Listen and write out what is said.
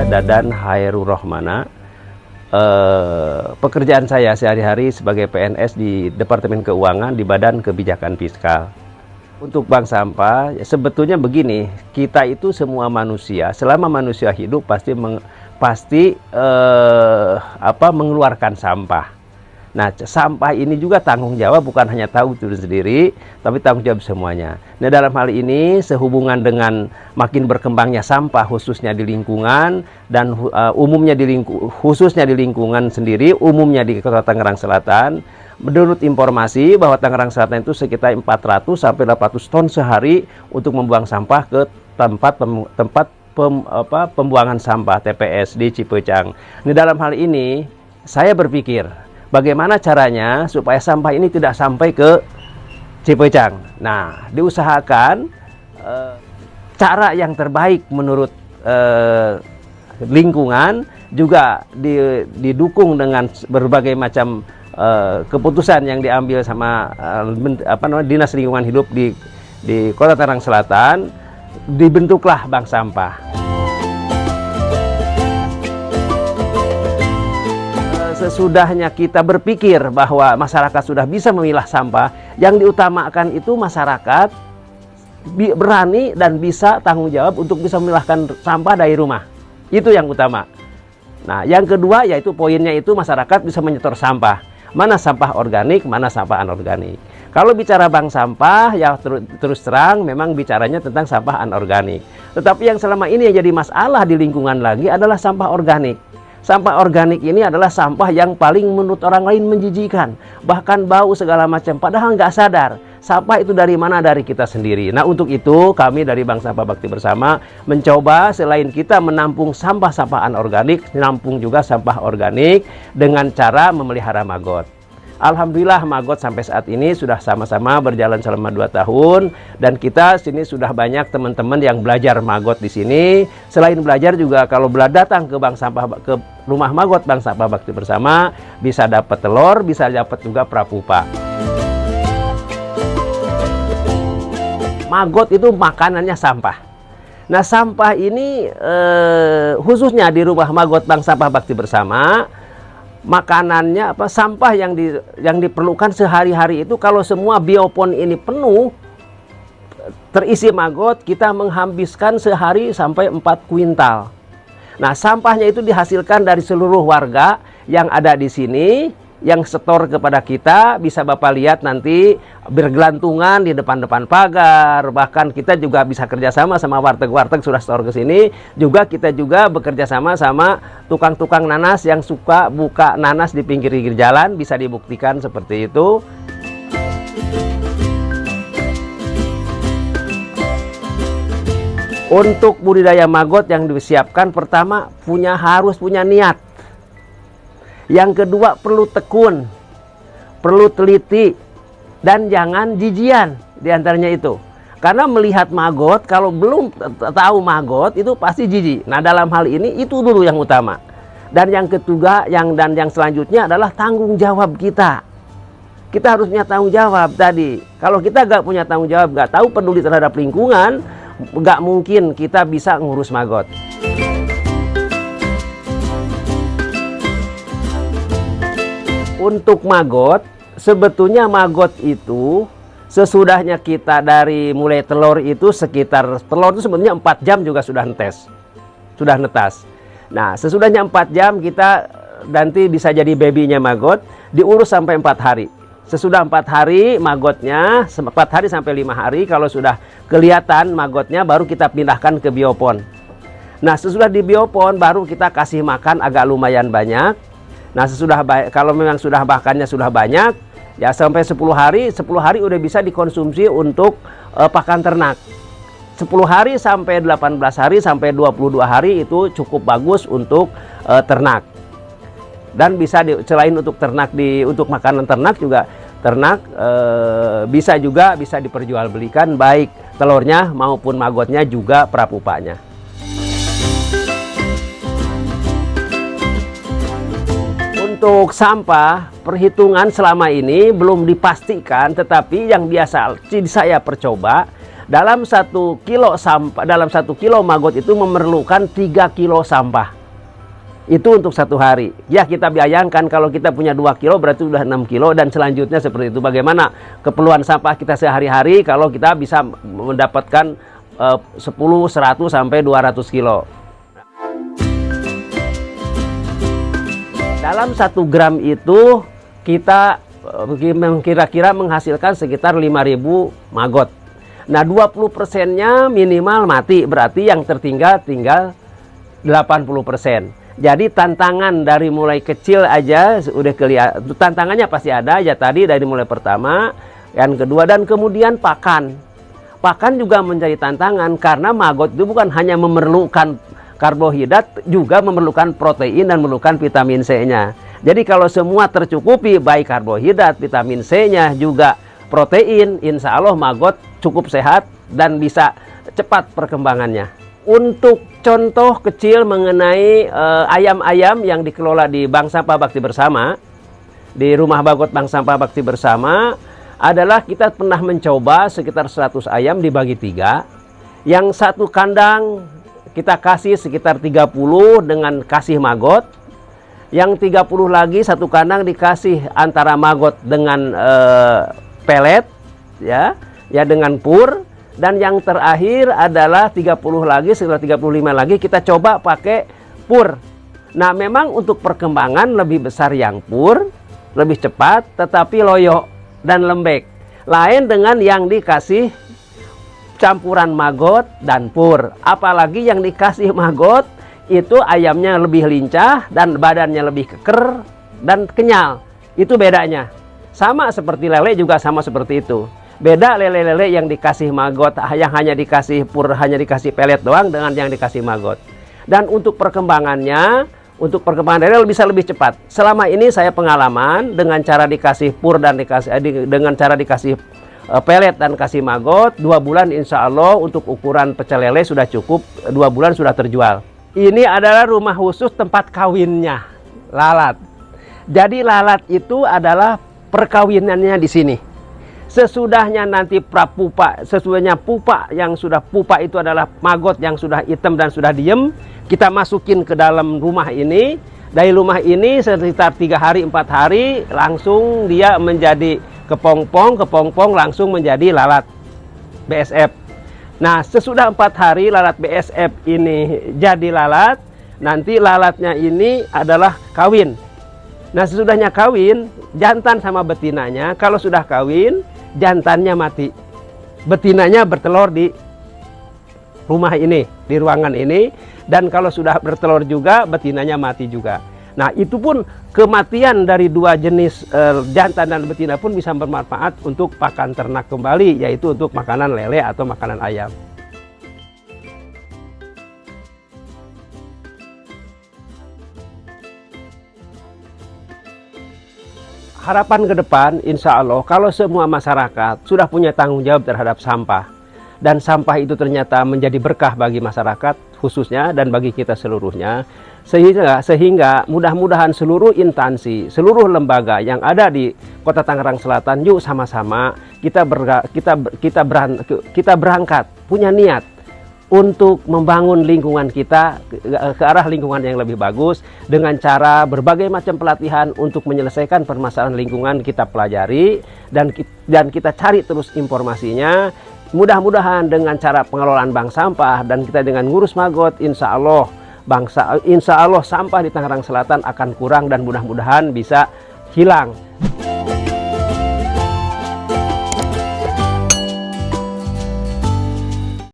Dadan Hairul Rohmana. Pekerjaan saya sehari-hari sebagai PNS di Departemen Keuangan di Badan Kebijakan Fiskal. Untuk bank sampah, ya sebetulnya begini, kita itu semua manusia, selama manusia hidup pasti mengeluarkan sampah. Nah, sampah ini juga tanggung jawab, bukan hanya tahu itu sendiri, tapi tanggung jawab semuanya. Nah, dalam hal ini sehubungan dengan makin berkembangnya sampah khususnya di lingkungan dan khususnya di lingkungan sendiri, umumnya di Kota Tangerang Selatan, menurut informasi bahwa Tangerang Selatan itu sekitar 400 sampai 800 ton sehari untuk membuang sampah ke tempat pembuangan sampah TPS di Cipecang. Nah, dalam hal ini saya berpikir bagaimana caranya supaya sampah ini tidak sampai ke Cipecang. Nah, diusahakan cara yang terbaik menurut lingkungan, juga didukung dengan berbagai macam keputusan yang diambil sama Dinas Lingkungan Hidup di Kota Tangerang Selatan. Dibentuklah bank sampah. Sesudahnya kita berpikir bahwa masyarakat sudah bisa memilah sampah, yang diutamakan itu masyarakat berani dan bisa tanggung jawab untuk bisa memilahkan sampah dari rumah. Itu yang utama. Nah, yang kedua yaitu poinnya itu masyarakat bisa menyetor sampah. Mana sampah organik, mana sampah anorganik. Kalau bicara bank sampah, ya terus terang memang bicaranya tentang sampah anorganik. Tetapi yang selama ini yang jadi masalah di lingkungan lagi adalah sampah organik. Sampah organik ini adalah sampah yang paling menurut orang lain menjijikan, bahkan bau segala macam, padahal nggak sadar sampah itu dari mana, dari kita sendiri. Nah, untuk itu kami dari Bank Sampah Bakti Bersama mencoba selain kita menampung sampah-sampah anorganik, menampung juga sampah organik dengan cara memelihara maggot. Alhamdulillah maggot sampai saat ini sudah sama-sama berjalan selama 2 tahun, dan kita sini sudah banyak teman-teman yang belajar maggot di sini. Selain belajar juga kalau datang ke bank sampah, ke rumah maggot Bank Sampah Bakti Bersama, bisa dapat telur, bisa dapat juga prapupa. Maggot itu makanannya sampah. Nah, sampah ini khususnya di rumah maggot Bank Sampah Bakti Bersama, makanannya sampah yang diperlukan sehari-hari itu, kalau semua biopon ini penuh terisi maggot, kita menghabiskan sehari sampai 4 kuintal. Nah, sampahnya itu dihasilkan dari seluruh warga yang ada di sini, yang setor kepada kita. Bisa Bapak lihat nanti bergelantungan di depan-depan pagar. Bahkan kita juga bisa kerjasama sama warteg-warteg sudah setor ke sini. Juga kita juga bekerja sama tukang-tukang nanas yang suka buka nanas di pinggir-pinggir jalan. Bisa dibuktikan seperti itu. Untuk budidaya maggot yang disiapkan, pertama harus punya niat. Yang kedua perlu tekun, perlu teliti, dan jangan jijian diantaranya itu. Karena melihat maggot, kalau belum tahu maggot itu pasti jijik. Nah, dalam hal ini itu dulu yang utama. Dan yang ketiga, yang selanjutnya adalah tanggung jawab kita. Kita harus punya tanggung jawab tadi. Kalau kita nggak punya tanggung jawab, nggak tahu peduli terhadap lingkungan, nggak mungkin kita bisa ngurus maggot. Untuk maggot, sebetulnya maggot itu sesudahnya kita dari mulai telur itu sekitar, telur itu sebetulnya 4 jam juga sudah netas. Nah, sesudahnya 4 jam kita nanti bisa jadi babynya maggot, diurus sampai 4 hari. Sesudah 4 hari maggotnya, 4 hari sampai 5 hari, kalau sudah kelihatan maggotnya baru kita pindahkan ke biopon. Nah, sesudah di biopon baru kita kasih makan agak lumayan banyak. Nah, kalau memang sudah makannya sudah banyak, ya sampai 10 hari udah bisa dikonsumsi untuk pakan ternak. 10 hari sampai 18 hari sampai 22 hari itu cukup bagus untuk ternak. Dan bisa selain untuk ternak untuk makanan ternak juga bisa diperjualbelikan, baik telurnya maupun maggotnya juga prapupanya. Untuk sampah, perhitungan selama ini belum dipastikan, tetapi yang biasa saya percoba, dalam 1 kilo sampah, dalam 1 kilo maggot itu memerlukan 3 kilo sampah. Itu untuk satu hari. Ya, kita bayangkan kalau kita punya 2 kilo berarti sudah 6 kilo dan selanjutnya seperti itu. Bagaimana keperluan sampah kita sehari-hari kalau kita bisa mendapatkan 10, 100 sampai 200 kilo. Dalam 1 gram itu kita kira-kira menghasilkan sekitar 5.000 maggot. Nah, 20%-nya minimal mati, berarti yang tertinggal tinggal 80%. Jadi tantangan dari mulai kecil aja sudah kelihatan. Tantangannya pasti ada ya, tadi dari mulai pertama, yang kedua, dan kemudian pakan. Pakan juga menjadi tantangan karena maggot itu bukan hanya memerlukan karbohidrat, juga memerlukan protein dan memerlukan vitamin C-nya. Jadi kalau semua tercukupi, baik karbohidrat, vitamin C-nya, juga protein, insya Allah maggot cukup sehat dan bisa cepat perkembangannya. Untuk contoh kecil mengenai ayam-ayam yang dikelola di Bank Sampah Bakti Bersama, di Rumah Bagot Bank Sampah Bakti Bersama, adalah kita pernah mencoba sekitar 100 ayam dibagi 3. Yang satu kandang kita kasih sekitar 30 dengan kasih maggot. Yang 30 lagi satu kandang dikasih antara maggot dengan pelet, ya dengan pur. Dan yang terakhir adalah 30 lagi, setelah 35 lagi kita coba pakai pur. Nah, memang untuk perkembangan lebih besar yang pur, lebih cepat, tetapi loyo dan lembek. Lain dengan yang dikasih campuran maggot dan pur. Apalagi yang dikasih maggot, itu ayamnya lebih lincah dan badannya lebih keker dan kenyal. Itu bedanya. Sama seperti lele juga sama seperti itu. Beda lele-lele yang dikasih maggot, yang hanya dikasih pur, hanya dikasih pelet doang, dengan yang dikasih maggot. Dan untuk perkembangannya, untuk perkembangan lele bisa lebih cepat. Selama ini saya pengalaman dengan cara dikasih pur dan dengan cara dikasih pelet dan kasih maggot, 2 bulan insya Allah untuk ukuran pecel lele sudah cukup, 2 bulan sudah terjual. Ini adalah rumah khusus tempat kawinnya lalat. Jadi lalat itu adalah perkawinannya di sini. Sesudahnya nanti prapupa, sesudahnya pupa, yang sudah pupa itu adalah maggot yang sudah hitam dan sudah diem, kita masukin ke dalam rumah ini. Dari rumah ini sekitar 3 hari 4 hari langsung dia menjadi kepompong langsung menjadi lalat BSF. Nah, sesudah 4 hari lalat BSF ini jadi lalat, nanti lalatnya ini adalah kawin. Nah, sesudahnya kawin, jantan sama betinanya, kalau sudah kawin, jantannya mati. Betinanya bertelur di rumah ini, di ruangan ini. Dan kalau sudah bertelur juga, betinanya mati juga. Nah, itu pun kematian dari 2 jenis jantan dan betina pun bisa bermanfaat untuk pakan ternak kembali, yaitu untuk makanan lele atau makanan ayam. Harapan ke depan, insya Allah, kalau semua masyarakat sudah punya tanggung jawab terhadap sampah, dan sampah itu ternyata menjadi berkah bagi masyarakat khususnya dan bagi kita seluruhnya, sehingga mudah-mudahan seluruh instansi, seluruh lembaga yang ada di Kota Tangerang Selatan, yuk sama-sama kita berangkat, punya niat untuk membangun lingkungan kita ke arah lingkungan yang lebih bagus dengan cara berbagai macam pelatihan untuk menyelesaikan permasalahan lingkungan kita pelajari dan kita cari terus informasinya. Mudah-mudahan dengan cara pengelolaan bank sampah dan kita dengan ngurus maggot, insya Allah sampah di Tangerang Selatan akan kurang dan mudah-mudahan bisa hilang.